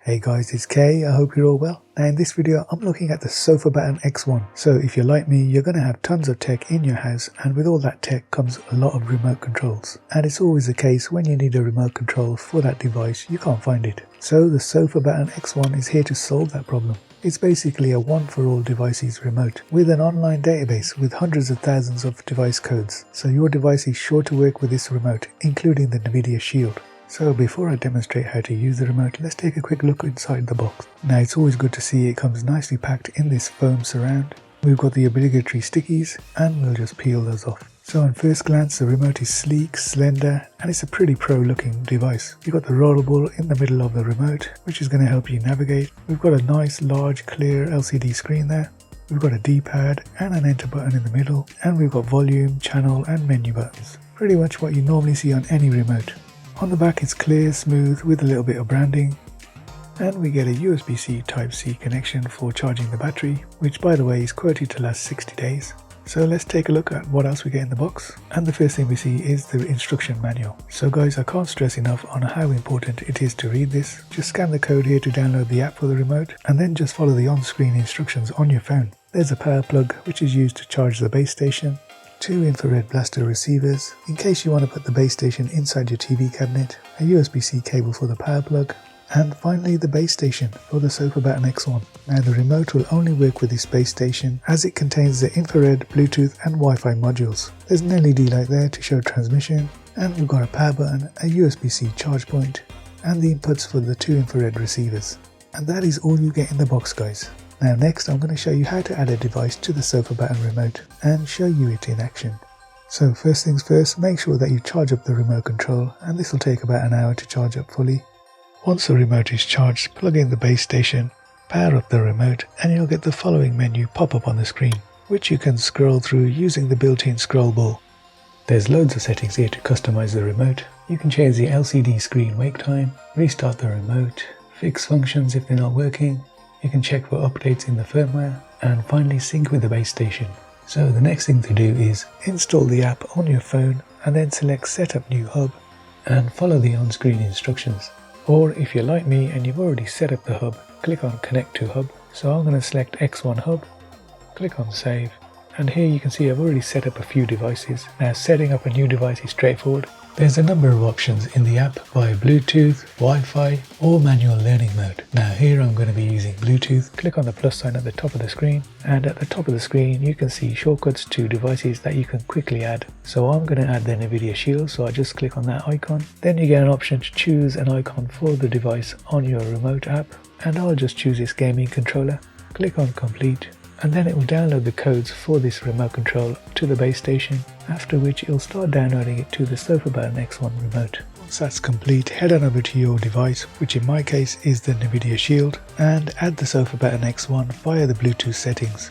Hey guys, it's Kay. I hope you're all well. Now in this video, I'm looking at the SofaBaton X1. So if you're like me, you're going to have tons of tech in your house, and with all that tech comes a lot of remote controls. And it's always the case when you need a remote control for that device, you can't find it. So the SofaBaton X1 is here to solve that problem. It's basically a one-for-all devices remote with an online database with hundreds of thousands of device codes. So your device is sure to work with this remote, including the NVIDIA Shield. So before I demonstrate how to use the remote, let's take a quick look inside the box. Now it's always good to see it comes nicely packed in this foam surround. We've got the obligatory stickies and we'll just peel those off. So on first glance the remote is sleek, slender, and it's a pretty pro looking device. You've got the rollable in the middle of the remote, which is going to help you navigate. We've got a nice large clear LCD screen there. We've got a D-pad and an enter button in the middle, and we've got volume, channel and menu buttons. Pretty much what you normally see on any remote. On the back it's clear, smooth with a little bit of branding, and we get a USB-C Type-C connection for charging the battery, which by the way is quoted to last 60 days. So let's take a look at what else we get in the box, and the first thing we see is the instruction manual. So guys, I can't stress enough on how important it is to read this. Just scan the code here to download the app for the remote, and then just follow the on-screen instructions on your phone. There's a power plug which is used to charge the base station, 2 infrared blaster receivers in case you want to put the base station inside your TV cabinet, a USB-C cable for the power plug, and finally the base station for the SofaBaton X1. Now the remote will only work with this base station as it contains the infrared, Bluetooth and Wi-Fi modules. There's an LED light there to show transmission, and we've got a power button, a USB-C charge point, and the inputs for the 2 infrared receivers. And that is all you get in the box, guys. Now next I'm going to show you how to add a device to the SofaBaton remote and show you it in action. So first things first, make sure that you charge up the remote control, and this will take about an hour to charge up fully. Once the remote is charged, plug in the base station, power up the remote, and you'll get the following menu pop up on the screen, which you can scroll through using the built-in scroll ball. There's loads of settings here to customize the remote. You can change the LCD screen wake time, restart the remote, fix functions if they're not working. You can check for updates in the firmware, and finally sync with the base station. So the next thing to do is install the app on your phone and then select Setup New Hub and follow the on-screen instructions. Or if you're like me and you've already set up the hub, click on Connect to Hub. So I'm going to select X1 Hub, click on Save, and here you can see I've already set up a few devices. Now setting up a new device is straightforward. There's a number of options in the app via Bluetooth, Wi-Fi or manual learning mode. Now here I'm going to be using Bluetooth. Click on the plus sign at the top of the screen, and at the top of the screen you can see shortcuts to devices that you can quickly add. So I'm going to add the NVIDIA Shield, so I just click on that icon. Then you get an option to choose an icon for the device on your remote app, and I'll just choose this gaming controller. Click on Complete, and then it will download the codes for this remote control to the base station, after which it will start downloading it to the SofaBaton X1 remote. Once that's complete, head on over to your device, which in my case is the NVIDIA Shield, and add the SofaBaton X1 via the Bluetooth settings.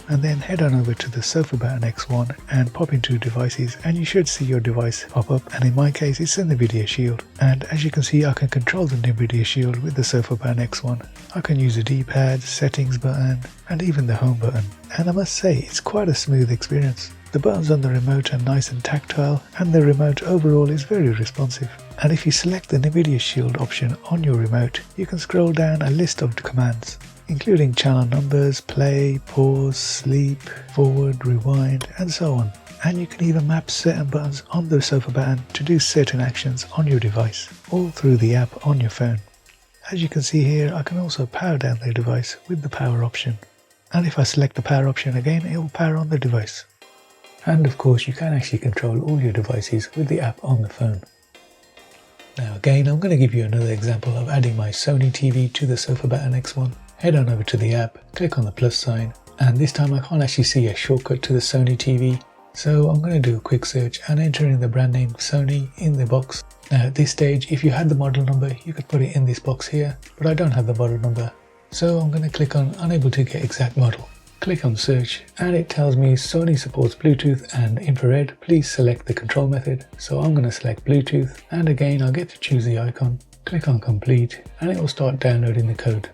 And then head on over to the SofaBaton X1 and pop into devices, and you should see your device pop up, and in my case it's the NVIDIA Shield. And as you can see, I can control the NVIDIA Shield with the SofaBaton X1. I can use the D-pad, settings button and even the home button, and I must say it's quite a smooth experience. The buttons on the remote are nice and tactile, and the remote overall is very responsive. And if you select the NVIDIA Shield option on your remote, you can scroll down a list of commands, including channel numbers, play, pause, sleep, forward, rewind, and so on. And you can even map certain buttons on the SofaBaton to do certain actions on your device, all through the app on your phone. As you can see here, I can also power down the device with the power option. And if I select the power option again, it will power on the device. And of course, you can actually control all your devices with the app on the phone. Now again, I'm going to give you another example of adding my Sony TV to the SofaBaton X1. Head on over to the app, click on the plus sign, and this time I can't actually see a shortcut to the Sony TV, so I'm going to do a quick search and enter in the brand name Sony in the box. Now at this stage, if you had the model number, you could put it in this box here, but I don't have the model number, so I'm going to click on Unable to get exact model. Click on Search, and it tells me Sony supports Bluetooth and infrared. Please select the control method, so I'm going to select Bluetooth, and again I'll get to choose the icon. Click on Complete, and it will start downloading the code.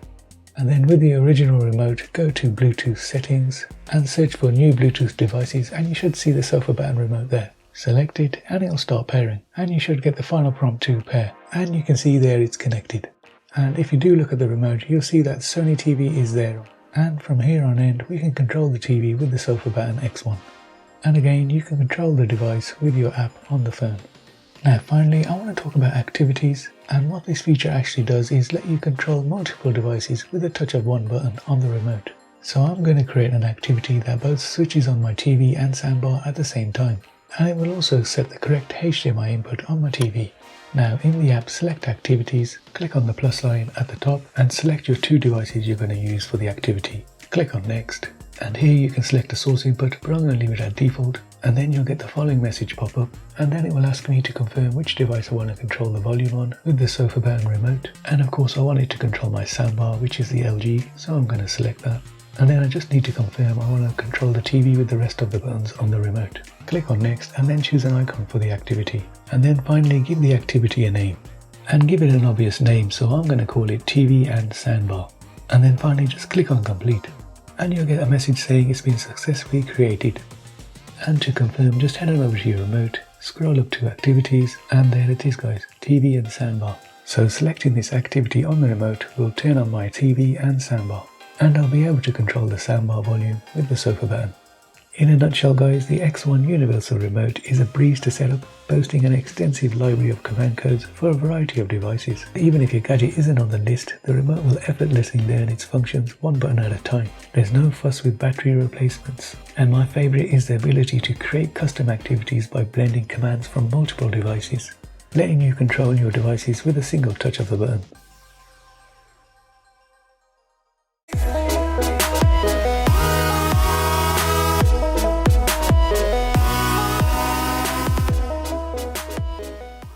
And then with the original remote, go to Bluetooth settings and search for new Bluetooth devices, and you should see the SofaBaton remote there. Select it and it'll start pairing, and you should get the final prompt to pair, and you can see there it's connected. And if you do look at the remote, you'll see that Sony TV is there, and from here on end we can control the TV with the SofaBaton X1. And again, you can control the device with your app on the phone. Now finally, I want to talk about activities, and what this feature actually does is let you control multiple devices with a touch of one button on the remote. So I'm going to create an activity that both switches on my TV and soundbar at the same time, and it will also set the correct HDMI input on my TV. Now in the app, select activities, click on the plus sign at the top and select your two devices you're going to use for the activity. Click on next, and here you can select a source input, but I'm going to leave it at default, and then you'll get the following message pop up, and then it will ask me to confirm which device I want to control the volume on with the SofaBaton remote, and of course I want it to control my soundbar, which is the LG, so I'm going to select that. And then I just need to confirm I want to control the TV with the rest of the buttons on the remote. Click on next and then choose an icon for the activity. And then finally give the activity a name. And give it an obvious name, so I'm going to call it TV and Soundbar. And then finally just click on complete. And you'll get a message saying it's been successfully created. And to confirm, just head on over to your remote, scroll up to activities, and there it is guys, TV and Soundbar. So selecting this activity on the remote will turn on my TV and soundbar, and I'll be able to control the soundbar volume with the SofaBaton. In a nutshell guys, the X1 Universal Remote is a breeze to set up, boasting an extensive library of command codes for a variety of devices. Even if your gadget isn't on the list, the remote will effortlessly learn its functions one button at a time. There's no fuss with battery replacements, and my favourite is the ability to create custom activities by blending commands from multiple devices, letting you control your devices with a single touch of the button.